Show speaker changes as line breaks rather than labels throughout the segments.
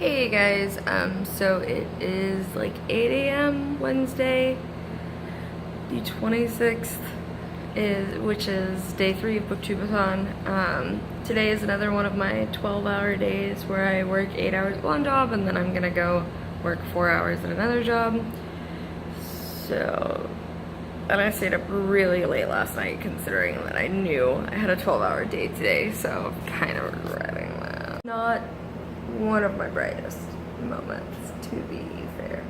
Hey guys, so it is like 8 a.m. Wednesday, the 26th, which is day 3 of Booktube-A-Thon. Today is another one of my 12-hour days where I work 8 hours at one job and then I'm gonna go work 4 hours at another job. So, and I stayed up really late last night considering that I knew I had a 12-hour day today, so I'm kind of regretting that. Not one of my brightest moments, to be fair.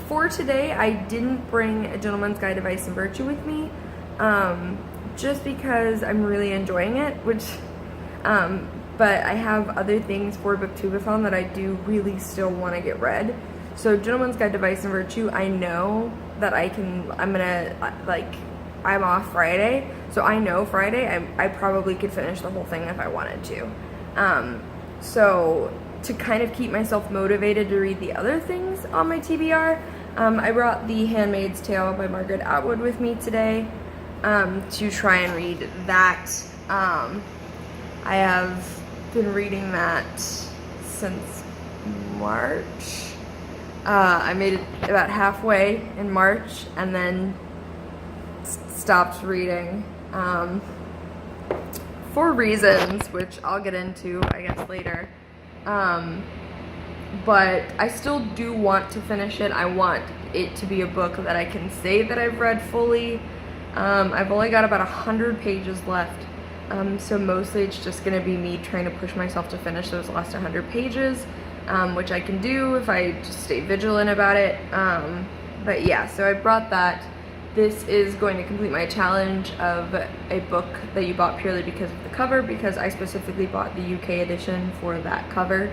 For today, I didn't bring A Gentleman's Guide to Vice and Virtue with me, just because I'm really enjoying it, but I have other things for Booktube-A-Thon that I do really still want to get read. So Gentleman's Guide to Vice and Virtue, I know that I'm off Friday, so I know Friday I probably could finish the whole thing if I wanted to. So to kind of keep myself motivated to read the other things on my TBR, I brought The Handmaid's Tale by Margaret Atwood with me today to try and read that. I have been reading that since March. I made it about halfway in March and then stopped reading. For reasons, which I'll get into, I guess, later. But I still do want to finish it. I want it to be a book that I can say that I've read fully. I've only got about 100 pages left, so mostly it's just going to be me trying to push myself to finish those last 100 pages, which I can do if I just stay vigilant about it. But yeah, so I brought that. This is going to complete my challenge of a book that you bought purely because of the cover, because I specifically bought the UK edition for that cover,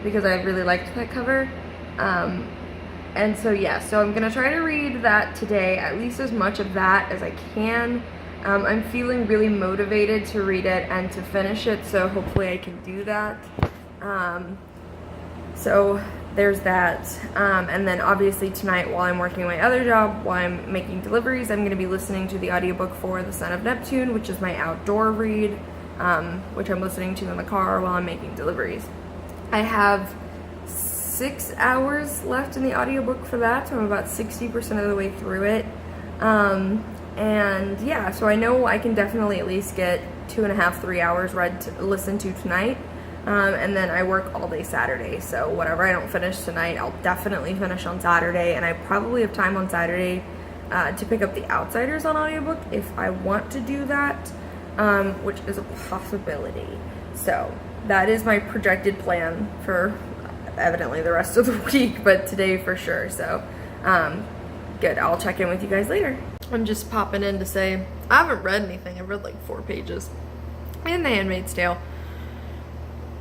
because I really liked that cover. And so yeah, so I'm gonna try to read that today, at least as much of that as I can. I'm feeling really motivated to read it and to finish it, so hopefully I can do that. So there's that, and then obviously tonight while I'm working my other job, while I'm making deliveries, I'm going to be listening to the audiobook for The Son of Neptune, which is my outdoor read, which I'm listening to in the car while I'm making deliveries. I have 6 hours left in the audiobook for that, so I'm about 60% of the way through it. And yeah, so I know I can definitely at least get 2.5, 3 hours read to listen to tonight. And then I work all day Saturday, so whatever I don't finish tonight, I'll definitely finish on Saturday, and I probably have time on Saturday to pick up The Outsiders on audiobook if I want to do that, which is a possibility. So that is my projected plan for evidently the rest of the week, but today for sure. So good, I'll check in with you guys later. I'm just popping in to say I haven't read anything. I've read like 4 pages in The Handmaid's Tale.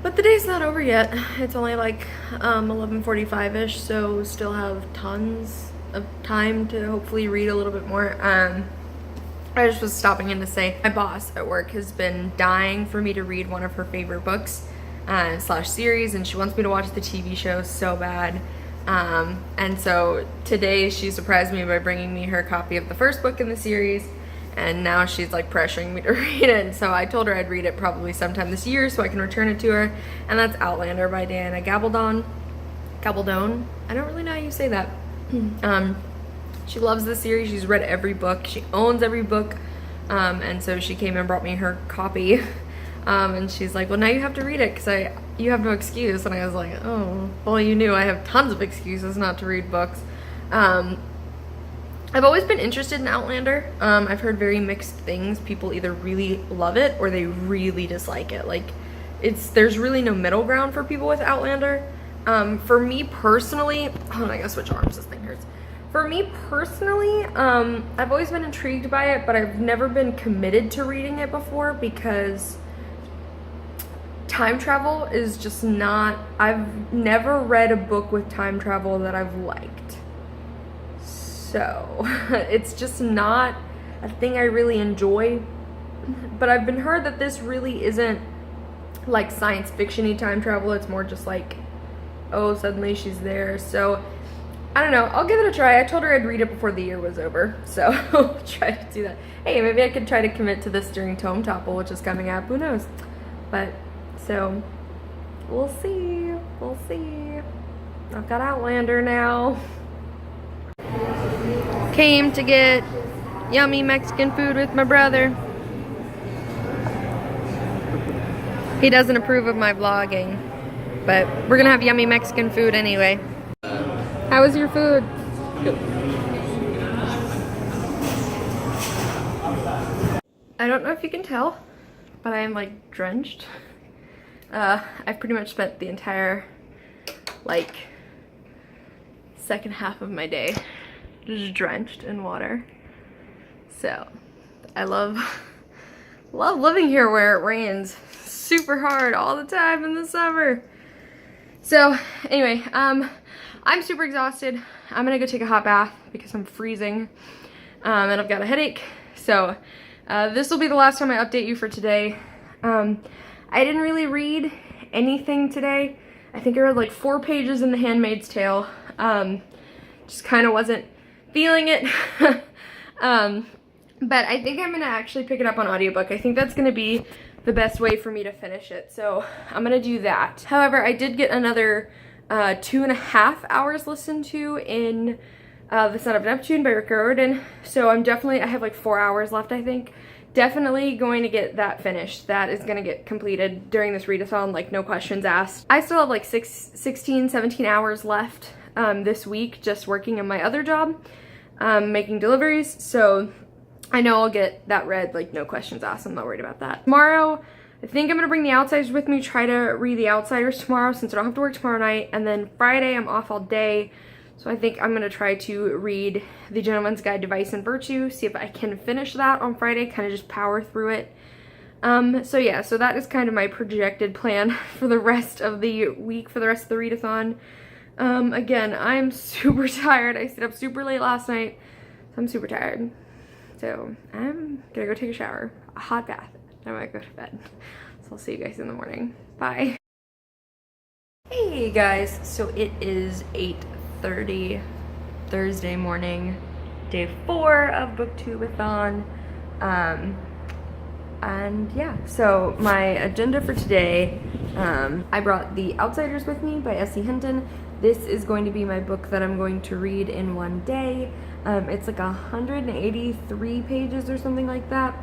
But the day's not over yet. It's only like 11:45-ish, so still have tons of time to hopefully read a little bit more. I just was stopping in to say my boss at work has been dying for me to read one of her favorite books / series, and she wants me to watch the TV show so bad. And so today she surprised me by bringing me her copy of the first book in the series. And now she's like pressuring me to read it. And so I told her I'd read it probably sometime this year so I can return it to her. And that's Outlander by Diana Gabaldon. Gabaldon? I don't really know how you say that. She loves the series. She's read every book. She owns every book. And so she came and brought me her copy. And she's like, well, now you have to read it because you have no excuse. And I was like, oh, well, you knew I have tons of excuses not to read books. I've always been interested in Outlander. I've heard very mixed things. People either really love it or they really dislike it. Like, there's really no middle ground for people with Outlander. For me personally, hold on, I gotta switch arms, this thing hurts. For me personally, I've always been intrigued by it, but I've never been committed to reading it before because time travel is just not, I've never read a book with time travel that I've liked. So it's just not a thing I really enjoy, but I've been heard that this really isn't like science fiction-y time travel. It's more just like, oh, suddenly she's there. So I don't know, I'll give it a try. I told her I'd read it before the year was over, so I'll try to do that. Hey, maybe I could try to commit to this during Tome Topple, which is coming up, who knows. But so we'll see. We'll see. I've got Outlander now. Came to get yummy Mexican food with my brother. He doesn't approve of my vlogging, but we're gonna have yummy Mexican food anyway. How was your food?
Good.
I don't know if you can tell, but I am like drenched. I've pretty much spent the entire like second half of my day just drenched in water. So I love living here where it rains super hard all the time in the summer. So anyway, I'm super exhausted. I'm gonna go take a hot bath because I'm freezing, and I've got a headache. So this will be the last time I update you for today. I didn't really read anything today. I think I read like 4 pages in The Handmaid's Tale. Just kind of wasn't feeling it. But I think I'm gonna actually pick it up on audiobook. I think that's gonna be the best way for me to finish it. So I'm gonna do that. However, I did get another 2.5 hours listened to in The Son of Neptune by Rick Riordan. So I have like 4 hours left, I think. Definitely going to get that finished. That is gonna get completed during this readathon, like no questions asked. I still have like 16, 17 hours left this week just working in my other job, making deliveries. So I know I'll get that read, like no questions asked. I'm not worried about that. Tomorrow, I think I'm gonna bring The Outsiders with me, try to read The Outsiders tomorrow since I don't have to work tomorrow night. And then Friday, I'm off all day. So I think I'm gonna try to read The Gentleman's Guide to Vice and Virtue, see if I can finish that on Friday, kind of just power through it. So yeah, so that is kind of my projected plan for the rest of the week, for the rest of the readathon. Again, I'm super tired. I stayed up super late last night, so I'm super tired. So I'm gonna go take a shower, a hot bath, and I might go to bed. So I'll see you guys in the morning. Bye. Hey guys, so it is 8:30 Thursday morning, day 4 of Booktube-A-Thon. And yeah, so my agenda for today, I brought The Outsiders with me by S.E. Hinton. This is going to be my book that I'm going to read in one day. It's like 183 pages or something like that.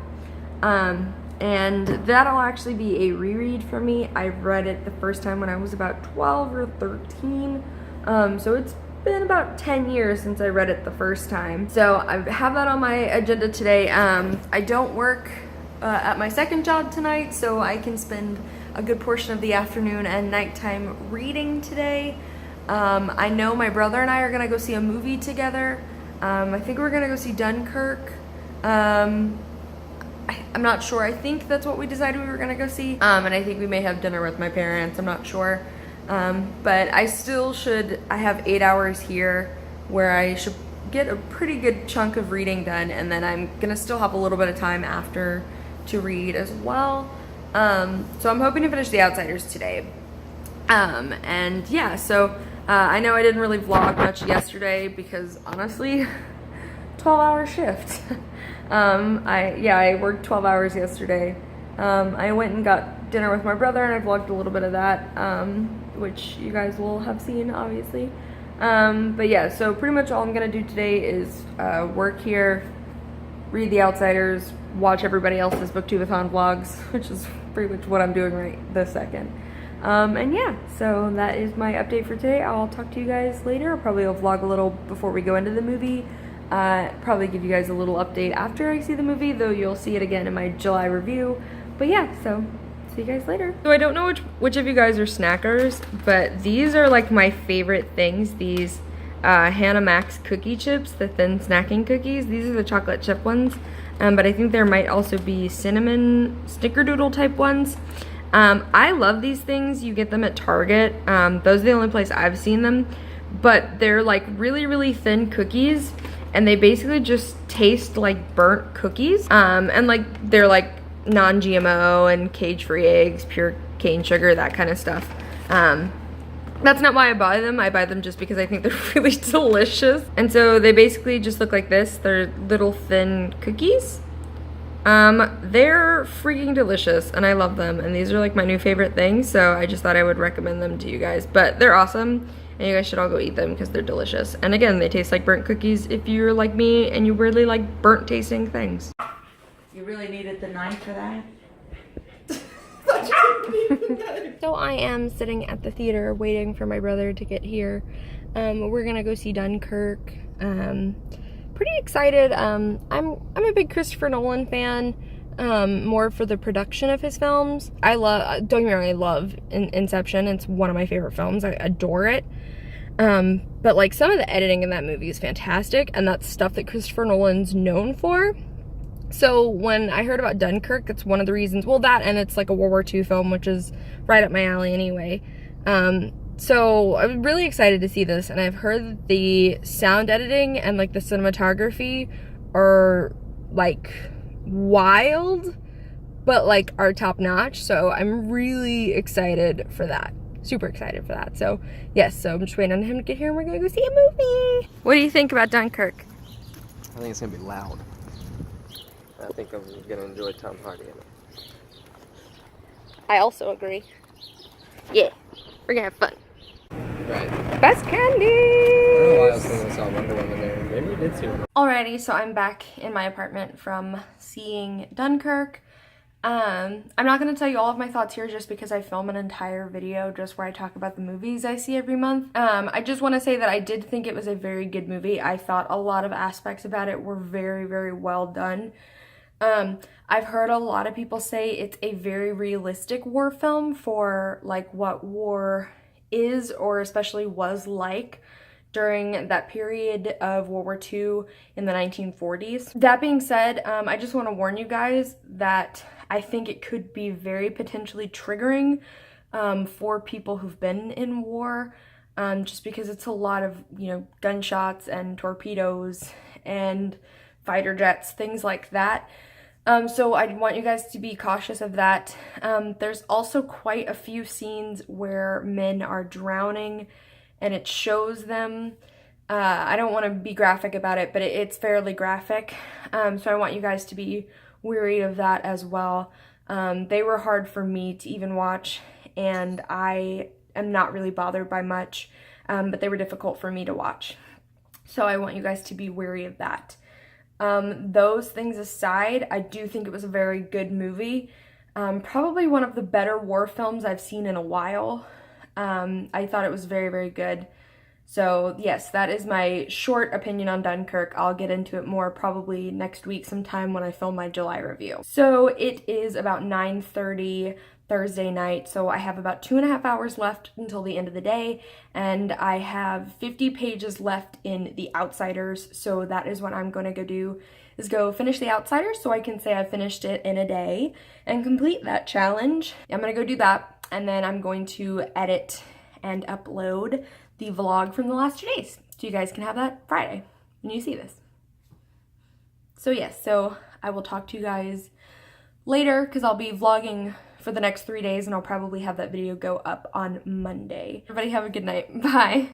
And that'll actually be a reread for me. I read it the first time when I was about 12 or 13. So it's been about 10 years since I read it the first time. So I have that on my agenda today. I don't work at my second job tonight, so I can spend a good portion of the afternoon and nighttime reading today. I know my brother and I are gonna go see a movie together. I think we're gonna go see Dunkirk. I'm not sure. I think that's what we decided we were gonna go see. And I think we may have dinner with my parents. I'm not sure. But I still should, I have 8 hours here where I should get a pretty good chunk of reading done, and then I'm gonna still have a little bit of time after to read as well. So I'm hoping to finish The Outsiders today. And yeah, so I know I didn't really vlog much yesterday because honestly, 12-hour shift. I worked 12 hours yesterday. I went and got dinner with my brother and I vlogged a little bit of that, which you guys will have seen obviously. But yeah, so pretty much all I'm gonna do today is work here, read The Outsiders, watch everybody else's Booktube-A-Thon vlogs, which is pretty much what I'm doing right this second. And yeah, so that is my update for today. I'll talk to you guys later. I'll probably vlog a little before we go into the movie. Probably give you guys a little update after I see the movie, though you'll see it again in my July review. But yeah, so see you guys later. So I don't know which of you guys are snackers, but these are like my favorite things. These Hannah Max cookie chips, the thin snacking cookies. These are the chocolate chip ones, but I think there might also be cinnamon snickerdoodle type ones. I love these things. You get them at Target. Those are the only place I've seen them, but they're like really, really thin cookies, and they basically just taste like burnt cookies. And like they're like non-GMO and cage-free eggs, pure cane sugar, that kind of stuff. That's not why I buy them. I buy them just because I think they're really delicious. And so they basically just look like this. They're little thin cookies. They're freaking delicious and I love them, and these are like my new favorite things, so I just thought I would recommend them to you guys. But they're awesome and you guys should all go eat them because they're delicious. And again, they taste like burnt cookies if you're like me and you really like burnt tasting things.
You really needed the knife for that?
So I am sitting at the theater waiting for my brother to get here. We're gonna go see Dunkirk. Pretty excited. I'm a big Christopher Nolan fan, more for the production of his films. Don't get me wrong, I love Inception. It's one of my favorite films. I adore it. But like some of the editing in that movie is fantastic, and that's stuff that Christopher Nolan's known for. So when I heard about Dunkirk, it's one of the reasons, well, that, and it's like a World War II film, which is right up my alley anyway. So I'm really excited to see this, and I've heard that the sound editing and like the cinematography are like wild, but like are top notch. So I'm really excited for that. Super excited for that. So yes, so I'm just waiting on him to get here and we're gonna go see a movie. What do you think about Dunkirk?
I think it's gonna be loud. I think I'm gonna enjoy Tom Hardy in it.
I also agree. Yeah, we're gonna have fun.
Right.
Best candy!
I don't know why I was thinking I saw Wonder Woman there. Maybe you did see one.
Alrighty, so I'm back in my apartment from seeing Dunkirk. I'm not going to tell you all of my thoughts here just because I film an entire video just where I talk about the movies I see every month. I just want to say that I did think it was a very good movie. I thought a lot of aspects about it were very, very well done. I've heard a lot of people say it's a very realistic war film for like what war is, or especially was like during that period of World War II in the 1940s. That being said, I just want to warn you guys that I think it could be very potentially triggering for people who've been in war, just because it's a lot of, you know, gunshots and torpedoes and fighter jets, things like that. So I want you guys to be cautious of that. There's also quite a few scenes where men are drowning and it shows them. I don't want to be graphic about it, but it's fairly graphic. So I want you guys to be weary of that as well. They were hard for me to even watch, and I am not really bothered by much, but they were difficult for me to watch. So I want you guys to be wary of that. Those things aside, I do think it was a very good movie. Probably one of the better war films I've seen in a while. I thought it was very, very good. So yes, that is my short opinion on Dunkirk. I'll get into it more probably next week sometime when I film my July review. So it is about 9:30 Thursday night, so I have about 2.5 hours left until the end of the day, and I have 50 pages left in The Outsiders, so that is what I'm going to go do, is go finish The Outsiders so I can say I finished it in a day and complete that challenge. I'm going to go do that, and then I'm going to edit and upload the vlog from the last 2 days, so you guys can have that Friday when you see this. So yes, so I will talk to you guys later because I'll be vlogging for the next 3 days, and I'll probably have that video go up on Monday. Everybody have a good night. Bye.